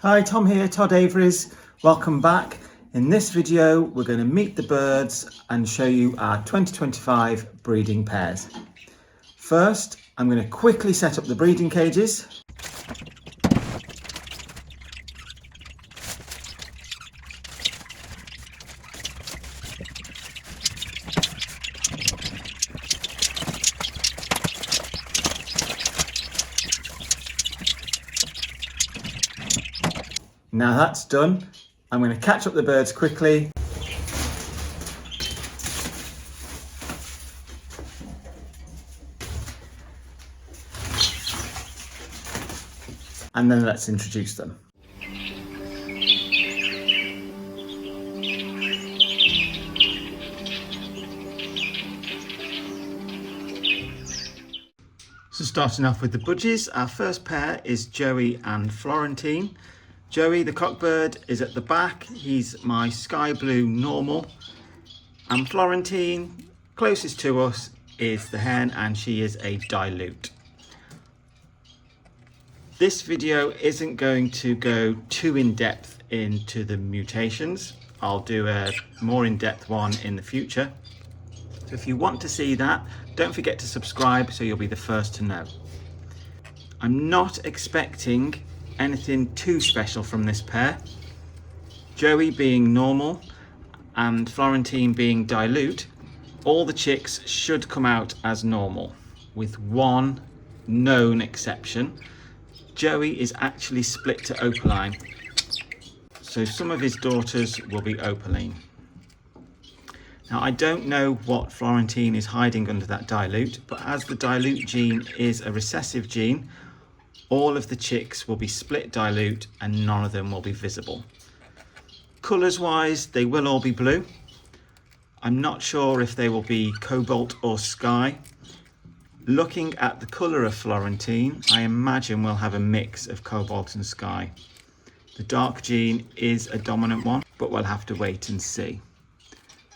Hi, Tom here, TOD Aviaries. Welcome back. In this video, we're going to meet the birds and show you our 2025 breeding pairs. First, I'm going to quickly set up the breeding cages. Now that's done, I'm going to catch up the birds quickly. And then let's introduce them. So starting off with the Budgies, our first pair is Joey and Florentine. Joey, the cockbird, is at the back. He's my sky blue normal. And Florentine, closest to us, is the hen, and she is a dilute. This video isn't going to go too in depth into the mutations. I'll do a more in-depth one in the future. So if you want to see that, don't forget to subscribe so you'll be the first to know. I'm not expecting anything too special from this pair. Joey being normal and Florentine being dilute, all the chicks should come out as normal, with one known exception. Joey is actually split to opaline, so some of his daughters will be opaline. Now I don't know what Florentine is hiding under that dilute, but as the dilute gene is a recessive gene, all of the chicks will be split dilute and none of them will be visible. Colours wise, they will all be blue. I'm not sure if they will be cobalt or sky. Looking at the colour of Florentine, I imagine we'll have a mix of cobalt and sky. The dark gene is a dominant one, but we'll have to wait and see.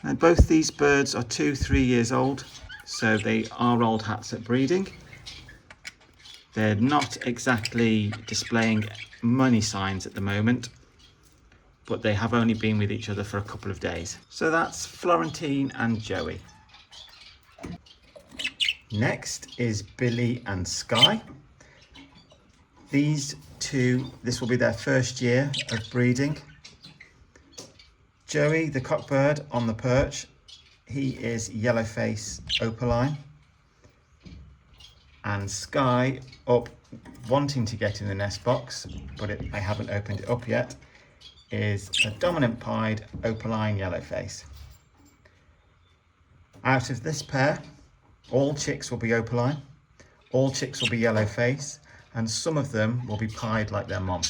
Now, both these birds are 2-3 years old, so they are old hats at breeding. They're not exactly displaying money signs at the moment, but they have only been with each other for a couple of days. So that's Florentine and Joey. Next is Billy and Sky. These two, this will be their first year of breeding. Joey, the cockbird on the perch, he is yellowface opaline. And Sky, up wanting to get in the nest box, but I haven't opened it up yet, is a dominant pied opaline yellowface. Out of this pair, all chicks will be opaline, all chicks will be yellowface, and some of them will be pied like their mom.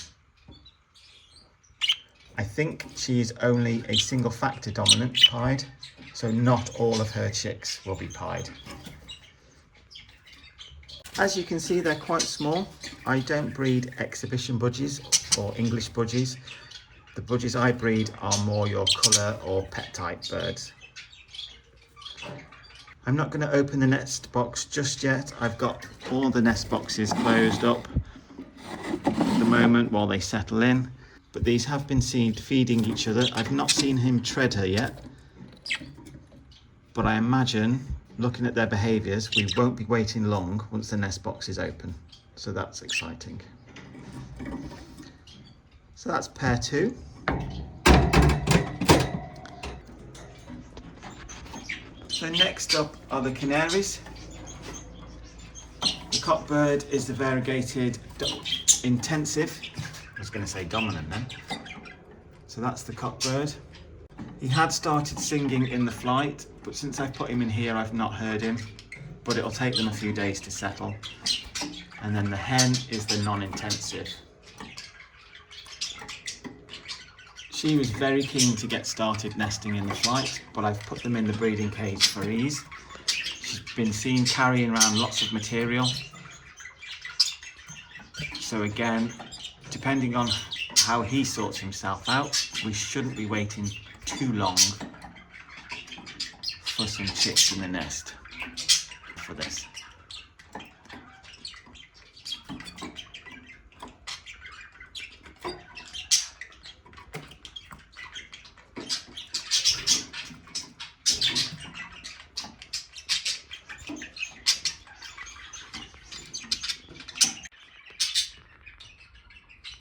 I think she is only a single factor dominant pied, so not all of her chicks will be pied. As you can see, they're quite small. I don't breed exhibition budgies or English budgies. The budgies I breed are more your colour or pet type birds. I'm not going to open the nest box just yet. I've got all the nest boxes closed up at the moment while they settle in. But these have been seen feeding each other. I've not seen him tread her yet, but I imagine, looking at their behaviours, we won't be waiting long once the nest box is open. So that's exciting. So that's pair 2. So next up are the Canaries. The cockbird is the variegated intensive. I was going to say dominant then. So that's the cockbird. He had started singing in the flight, but since I've put him in here, I've not heard him. But it'll take them a few days to settle. And then the hen is the non-intensive. She was very keen to get started nesting in the flight, but I've put them in the breeding cage for ease. She's been seen carrying around lots of material. So again, depending on how he sorts himself out, we shouldn't be waiting too long for some chicks in the nest for this.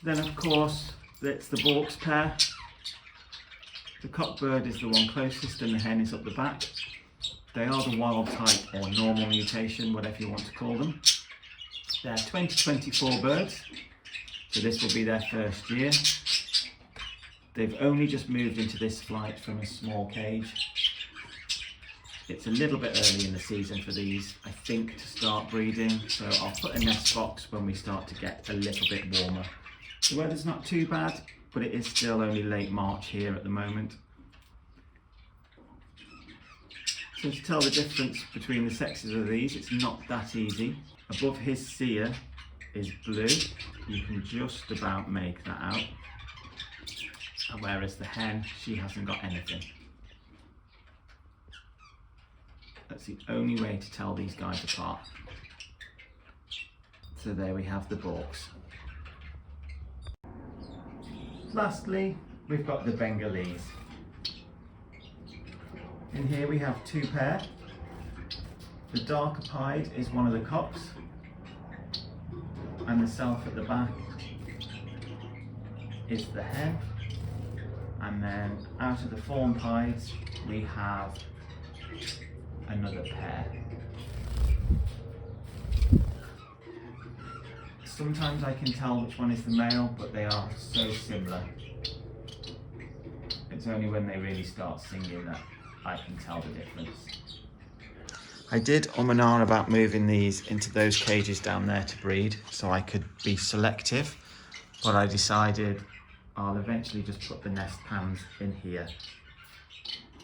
Then of course, it's the Bourke's pair. The cockbird is the one closest and the hen is up the back. They are the wild type or normal mutation, whatever you want to call them. They're 2024 birds, so this will be their first year. They've only just moved into this flight from a small cage. It's a little bit early in the season for these, I think, to start breeding, so I'll put a nest box when we start to get a little bit warmer. The weather's not too bad, but it is still only late March here at the moment. So to tell the difference between the sexes of these, it's not that easy. Above his seer is blue. You can just about make that out. And whereas the hen, she hasn't got anything. That's the only way to tell these guys apart. So there we have the Bourkes. Lastly, we've got the Bengalese. In here we have two pair. The darker pied is one of the cocks, and the self at the back is the hen. And then out of the fawn pieds we have another pair. Sometimes I can tell which one is the male, but they are so similar. It's only when they really start singing that I can tell the difference. I did and ah about moving these into those cages down there to breed so I could be selective, but I decided I'll eventually just put the nest pans in here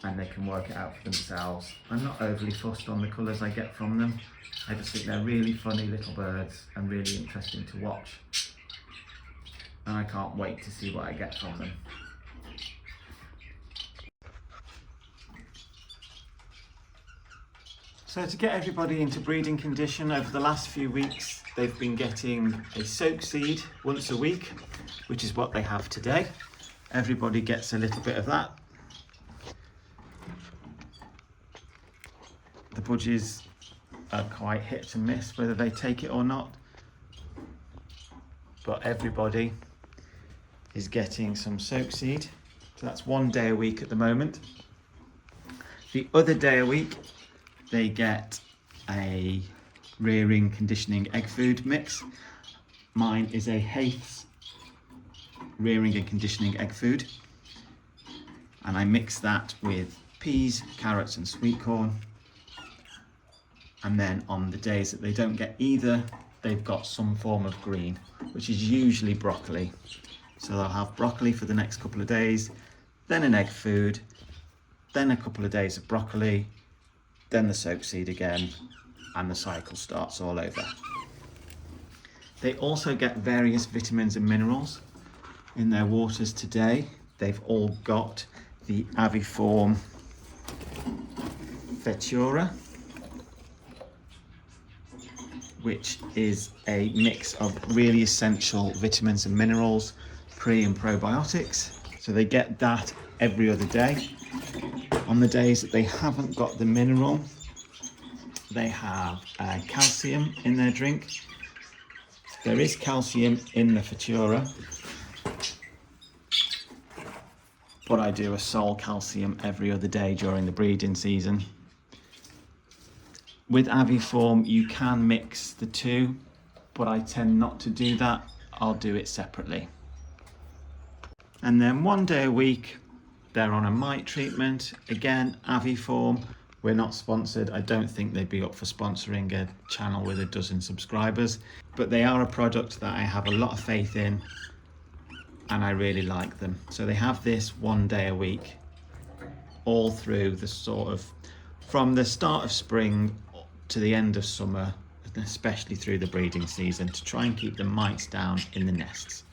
and they can work it out for themselves. I'm not overly fussed on the colours I get from them. I just think they're really funny little birds and really interesting to watch. And I can't wait to see what I get from them. So to get everybody into breeding condition, over the last few weeks they've been getting a soak seed once a week, which is what they have today. Everybody gets a little bit of that. The budgies are quite hit and miss whether they take it or not, but everybody is getting some soak seed. So that's 1 day a week at the moment. The other day a week they get a rearing conditioning egg food mix. Mine is a Haith's rearing and conditioning egg food, and I mix that with peas, carrots and sweet corn. And then on the days that they don't get either, they've got some form of green, which is usually broccoli. So they'll have broccoli for the next couple of days, then an egg food, then a couple of days of broccoli, then the soak seed again, and the cycle starts all over. They also get various vitamins and minerals in their waters today. They've all got the aviform fetura, which is a mix of really essential vitamins and minerals, pre and probiotics. So they get that every other day. On the days that they haven't got the mineral, they have calcium in their drink. There is calcium in the fetura, but I do a sole calcium every other day during the breeding season. With aviform, you can mix the two, but I tend not to do that. I'll do it separately. And then 1 day a week, they're on a mite treatment. Again, aviform. We're not sponsored. I don't think they'd be up for sponsoring a channel with a dozen subscribers, but they are a product that I have a lot of faith in and I really like them. So they have this 1 day a week all through the from the start of spring to the end of summer, especially through the breeding season, to try and keep the mites down in the nests.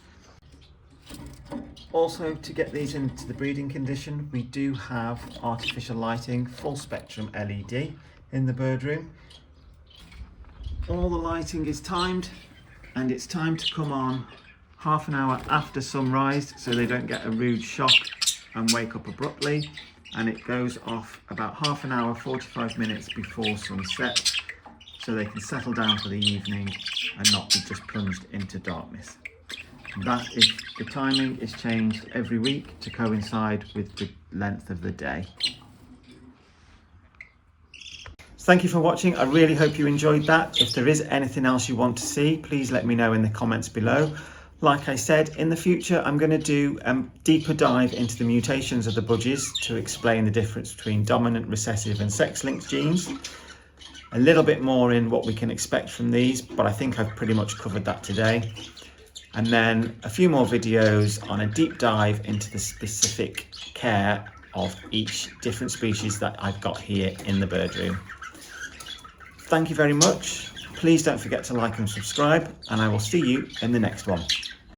Also, to get these into the breeding condition, we do have artificial lighting, full spectrum LED in the bird room. All the lighting is timed, and it's timed to come on half an hour after sunrise so they don't get a rude shock and wake up abruptly, and it goes off about half an hour, 45 minutes before sunset, so they can settle down for the evening and not be just plunged into darkness. That is, the timing is changed every week to coincide with the length of the day. Thank you for watching. I really hope you enjoyed that. If there is anything else you want to see, please let me know in the comments below. Like I said, in the future, I'm going to do a deeper dive into the mutations of the budgies to explain the difference between dominant, recessive and sex-linked genes. A little bit more in what we can expect from these, but I think I've pretty much covered that today. And then a few more videos on a deep dive into the specific care of each different species that I've got here in the bird room. Thank you very much. Please don't forget to like and subscribe, and I will see you in the next one.